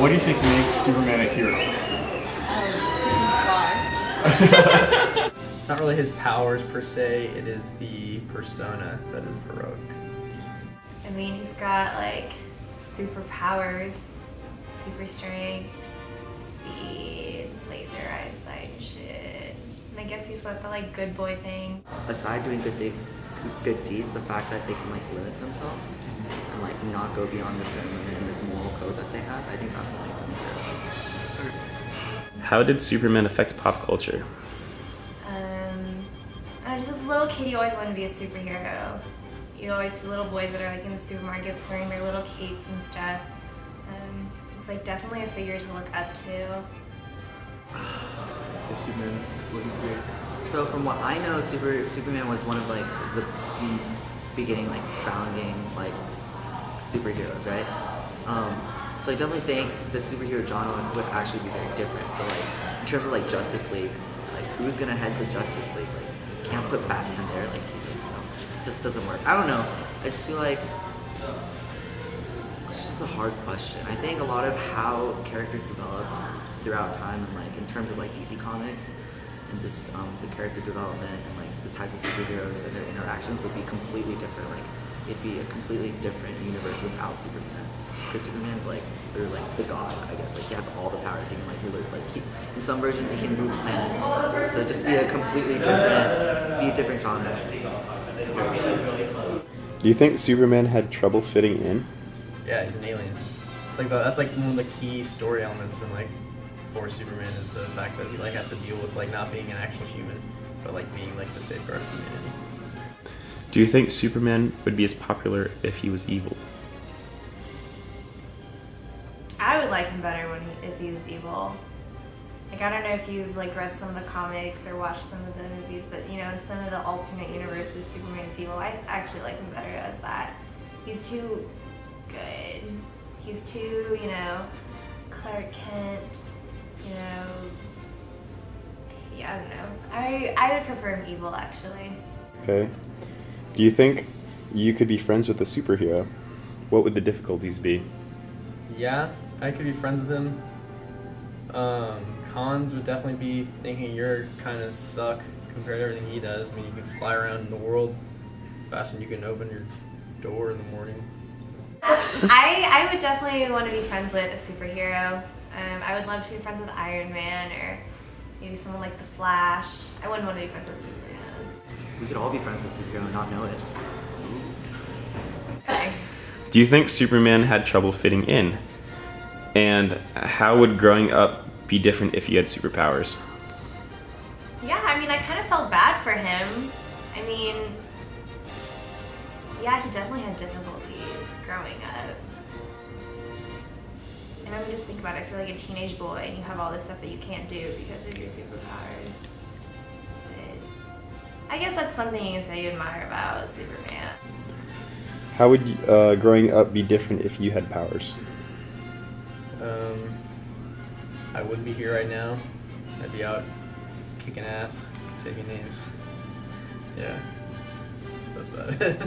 What do you think makes Superman a hero? It's not really his powers per se, it is the persona that is heroic. I mean, he's got like superpowers, super strength, speed, laser eyesight and shit. And I guess he's got the like good boy thing. Aside doing good things, good deeds, the fact that they can like limit themselves and like not go beyond this certain limit and this moral code that they have, I think that's what makes them a hero. How did Superman affect pop culture? I was just a little kid, you always wanted to be a superhero. You always see little boys that are like in the supermarkets wearing their little capes and stuff. It's like definitely a figure to look up to. If Superman wasn't created. So from what I know, Superman was one of like the beginning, like founding like superheroes, right? So I definitely think the superhero genre would actually be very different. So like in terms of like Justice League, like who's gonna head the Justice League? Like you can't put Batman there, like it just doesn't work. I don't know. I just feel like it's just a hard question. I think a lot of how characters developed throughout time and like in terms of like DC Comics and just the character development and like the types of superheroes and their interactions would be completely different. Like it'd be a completely different universe without Superman. Because Superman's like literally like the god, I guess. Like he has all the powers. He can like literally like in some versions he can move planets. So it'd just be a completely different genre. Do you think Superman had trouble fitting in? Yeah, he's an alien. Like that's like one of the key story elements in like for Superman is the fact that he like has to deal with like not being an actual human, but like being like the safeguard of humanity. Do you think Superman would be as popular if he was evil? I would like him better if he was evil. Like I don't know if you've like read some of the comics or watched some of the movies, but you know in some of the alternate universes Superman's evil. I actually like him better as that. He's too good. He's too, you know, Clark Kent, you know. Yeah, I don't know. I would prefer him evil actually. Okay. Do you think you could be friends with a superhero? What would the difficulties be? Yeah, I could be friends with him. Cons would definitely be thinking you're kind of suck compared to everything he does. I mean, you can fly around the world faster than you can open your door in the morning. I would definitely want to be friends with a superhero. I would love to be friends with Iron Man or maybe someone like the Flash. I wouldn't want to be friends with Superman. We could all be friends with Superhero and not know it. Okay. Do you think Superman had trouble fitting in? And how would growing up be different if he had superpowers? Yeah, I mean, I kind of felt bad for him. I mean, yeah, he definitely had difficulties growing up. And I mean, just think about it. If you're like a teenage boy and you have all this stuff that you can't do because of your superpowers. But I guess that's something you can say you admire about Superman. How would growing up be different if you had powers? I wouldn't be here right now. I'd be out kicking ass, taking names. Yeah, that's about it.